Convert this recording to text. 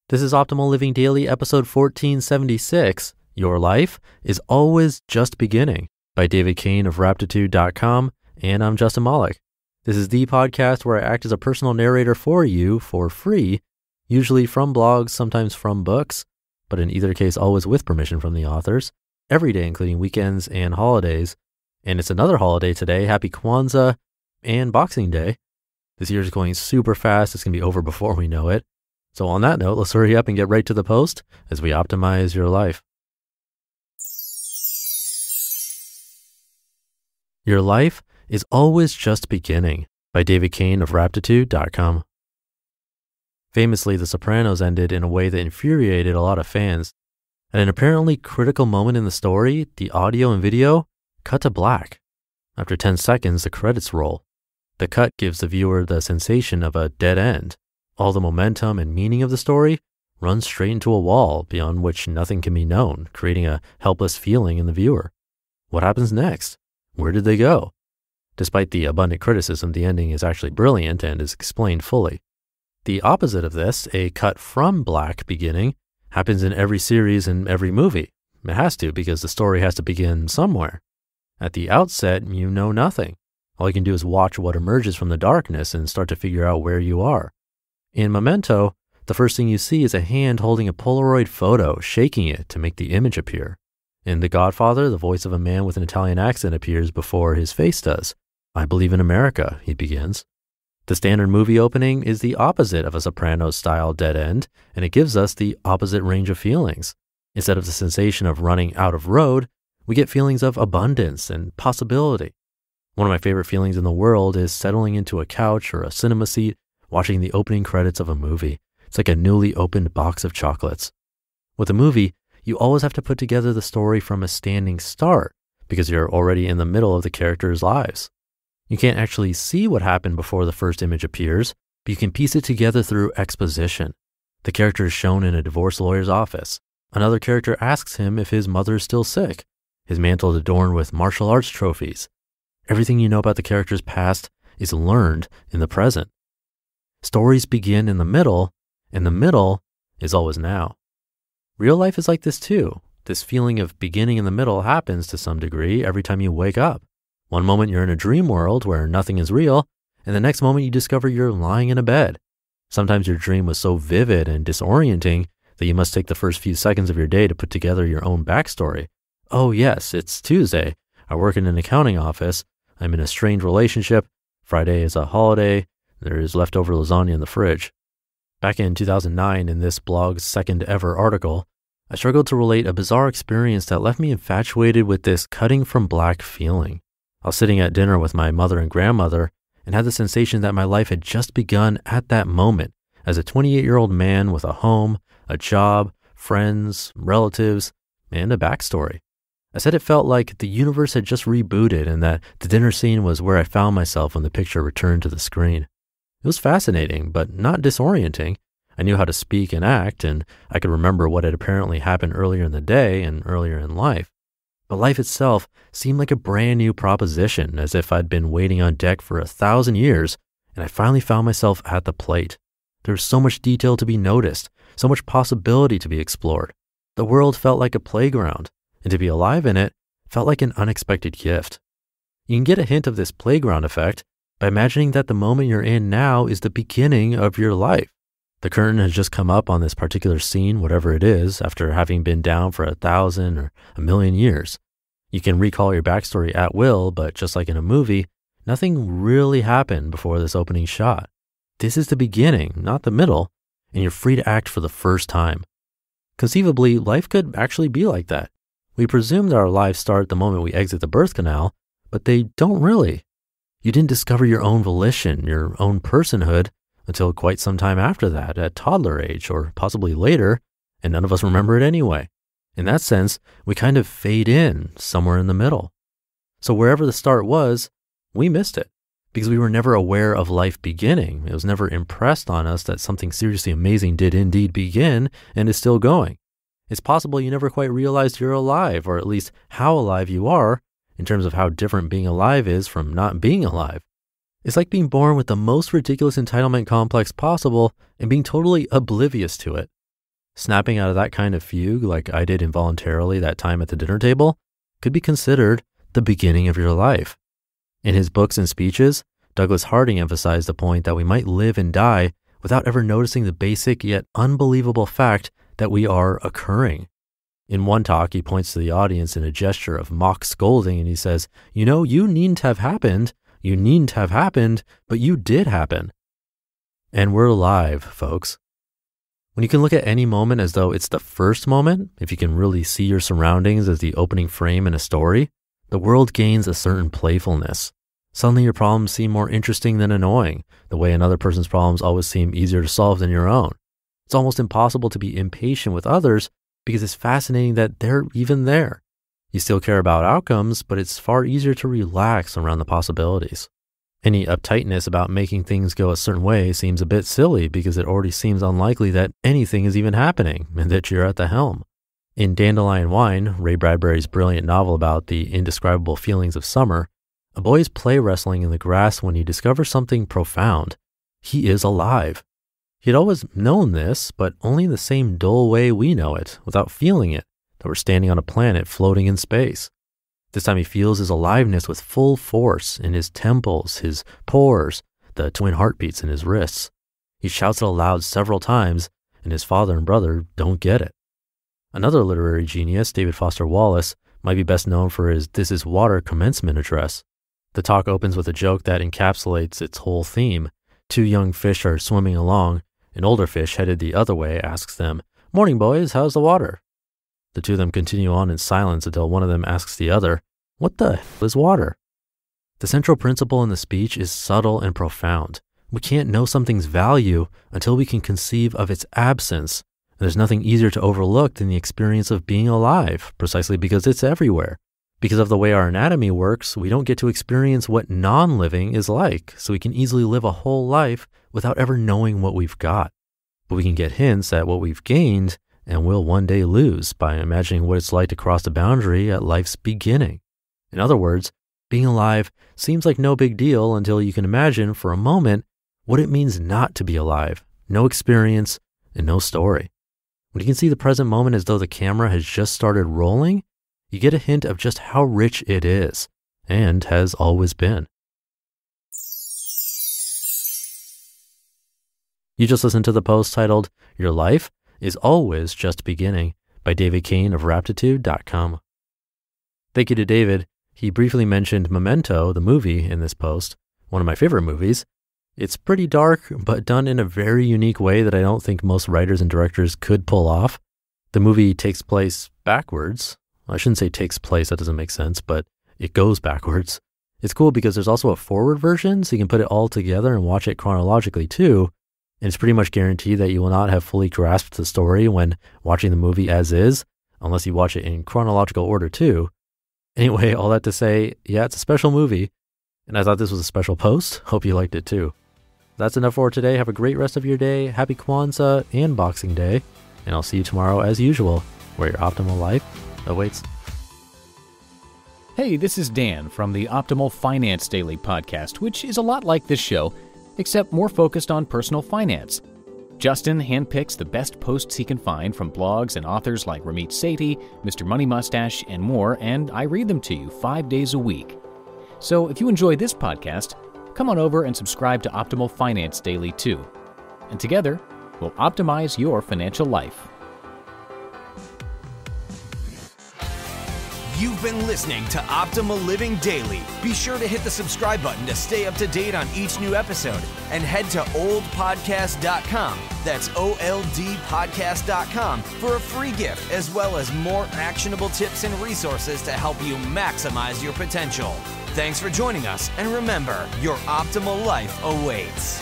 This is Optimal Living Daily, episode 1476. Your life is always just beginning, by Cain of Raptitude.com, and I'm Justin Malik. This is the podcast where I act as a personal narrator for you for free, usually from blogs, sometimes from books, but in either case, always with permission from the authors, every day, including weekends and holidays. And it's another holiday today. Happy Kwanzaa and Boxing Day. This year is going super fast. It's going to be over before we know it. So on that note, let's hurry up and get right to the post as we optimize your life. Your life is always just beginning, by Cain of Raptitude.com. Famously, The Sopranos ended in a way that infuriated a lot of fans. At an apparently critical moment in the story, the audio and video cut to black. After 10 seconds, the credits roll. The cut gives the viewer the sensation of a dead end. All the momentum and meaning of the story runs straight into a wall beyond which nothing can be known, creating a helpless feeling in the viewer. What happens next? Where did they go? Despite the abundant criticism, the ending is actually brilliant and is explained fully. The opposite of this, a cut from black beginning, happens in every series and every movie. It has to, because the story has to begin somewhere. At the outset, you know nothing. All you can do is watch what emerges from the darkness and start to figure out where you are. In Memento, the first thing you see is a hand holding a Polaroid photo, shaking it to make the image appear. In The Godfather, the voice of a man with an Italian accent appears before his face does. I believe in America, he begins. The standard movie opening is the opposite of a Sopranos-style dead end, and it gives us the opposite range of feelings. Instead of the sensation of running out of road, we get feelings of abundance and possibility. One of my favorite feelings in the world is settling into a couch or a cinema seat, watching the opening credits of a movie. It's like a newly opened box of chocolates. With a movie, you always have to put together the story from a standing start because you're already in the middle of the characters' lives. You can't actually see what happened before the first image appears, but you can piece it together through exposition. The character is shown in a divorce lawyer's office. Another character asks him if his mother is still sick. His mantle is adorned with martial arts trophies. Everything you know about the character's past is learned in the present. Stories begin in the middle, and the middle is always now. Real life is like this too. This feeling of beginning in the middle happens to some degree every time you wake up. One moment you're in a dream world where nothing is real, and the next moment you discover you're lying in a bed. Sometimes your dream was so vivid and disorienting that you must take the first few seconds of your day to put together your own backstory. Oh yes, it's Tuesday. I work in an accounting office. I'm in a strained relationship. Friday is a holiday. There is leftover lasagna in the fridge. Back in 2009, in this blog's second ever article, I struggled to relate a bizarre experience that left me infatuated with this cutting from black feeling. I was sitting at dinner with my mother and grandmother and had the sensation that my life had just begun at that moment as a 28-year-old man with a home, a job, friends, relatives, and a backstory. I said it felt like the universe had just rebooted and that the dinner scene was where I found myself when the picture returned to the screen. It was fascinating, but not disorienting. I knew how to speak and act, and I could remember what had apparently happened earlier in the day and earlier in life. But life itself seemed like a brand new proposition, as if I'd been waiting on deck for 1,000 years, and I finally found myself at the plate. There was so much detail to be noticed, so much possibility to be explored. The world felt like a playground, and to be alive in it felt like an unexpected gift. You can get a hint of this playground effect by imagining that the moment you're in now is the beginning of your life. The curtain has just come up on this particular scene, whatever it is, after having been down for 1,000 or 1,000,000 years. You can recall your backstory at will, but just like in a movie, nothing really happened before this opening shot. This is the beginning, not the middle, and you're free to act for the first time. Conceivably, life could actually be like that. We presume that our lives start the moment we exit the birth canal, but they don't really. You didn't discover your own volition, your own personhood, until quite some time after that, at toddler age or possibly later, and none of us remember it anyway. In that sense, we kind of fade in somewhere in the middle. So wherever the start was, we missed it because we were never aware of life beginning. It was never impressed on us that something seriously amazing did indeed begin and is still going. It's possible you never quite realized you're alive, or at least how alive you are, in terms of how different being alive is from not being alive. It's like being born with the most ridiculous entitlement complex possible and being totally oblivious to it. Snapping out of that kind of fugue, like I did involuntarily that time at the dinner table, could be considered the beginning of your life. In his books and speeches, Douglas Harding emphasized the point that we might live and die without ever noticing the basic yet unbelievable fact that we are occurring. In one talk, he points to the audience in a gesture of mock scolding and he says, you needn't have happened, but you did happen. And we're alive, folks. When you can look at any moment as though it's the first moment, if you can really see your surroundings as the opening frame in a story, the world gains a certain playfulness. Suddenly your problems seem more interesting than annoying, the way another person's problems always seem easier to solve than your own. It's almost impossible to be impatient with others because it's fascinating that they're even there. You still care about outcomes, but it's far easier to relax around the possibilities. Any uptightness about making things go a certain way seems a bit silly because it already seems unlikely that anything is even happening and that you're at the helm. In Dandelion Wine, Ray Bradbury's brilliant novel about the indescribable feelings of summer, a boy is play wrestling in the grass when he discovers something profound. He is alive. He had always known this, but only in the same dull way we know it, without feeling it, that we're standing on a planet floating in space. This time he feels his aliveness with full force in his temples, his pores, the twin heartbeats in his wrists. He shouts it aloud several times, and his father and brother don't get it. Another literary genius, David Foster Wallace, might be best known for his This Is Water commencement address. The talk opens with a joke that encapsulates its whole theme. Two young fish are swimming along. An older fish, headed the other way, asks them, "Morning, boys, how's the water?" The two of them continue on in silence until one of them asks the other, "What the hell is water?" The central principle in the speech is subtle and profound. We can't know something's value until we can conceive of its absence. And there's nothing easier to overlook than the experience of being alive, precisely because it's everywhere. Because of the way our anatomy works, we don't get to experience what non-living is like, so we can easily live a whole life without ever knowing what we've got. But we can get hints at what we've gained and will one day lose by imagining what it's like to cross the boundary at life's beginning. In other words, being alive seems like no big deal until you can imagine for a moment what it means not to be alive, no experience, and no story. When you can see the present moment as though the camera has just started rolling, you get a hint of just how rich it is, and has always been. You just listened to the post titled, "Your Life is Always Just Beginning" by David Cain of Raptitude.com. Thank you to David. He briefly mentioned Memento, the movie, in this post, one of my favorite movies. It's pretty dark, but done in a very unique way that I don't think most writers and directors could pull off. The movie takes place backwards. I shouldn't say takes place, that doesn't make sense, but it goes backwards. It's cool because there's also a forward version, so you can put it all together and watch it chronologically too. And it's pretty much guaranteed that you will not have fully grasped the story when watching the movie as is, unless you watch it in chronological order too. Anyway, all that to say, yeah, it's a special movie, and I thought this was a special post. Hope you liked it too. That's enough for today. Have a great rest of your day. Happy Kwanzaa and Boxing Day. And I'll see you tomorrow as usual, where your optimal life awaits. Hey, this is Dan from the Optimal Finance Daily podcast, which is a lot like this show, except more focused on personal finance. Justin handpicks the best posts he can find from blogs and authors like Ramit Sethi, Mr. Money Mustache, and more, and I read them to you 5 days a week. So if you enjoy this podcast, come on over and subscribe to Optimal Finance Daily too. And together, we'll optimize your financial life. You've been listening to Optimal Living Daily. Be sure to hit the subscribe button to stay up to date on each new episode and head to oldpodcast.com. That's OLDpodcast.com for a free gift as well as more actionable tips and resources to help you maximize your potential. Thanks for joining us, and remember, your optimal life awaits.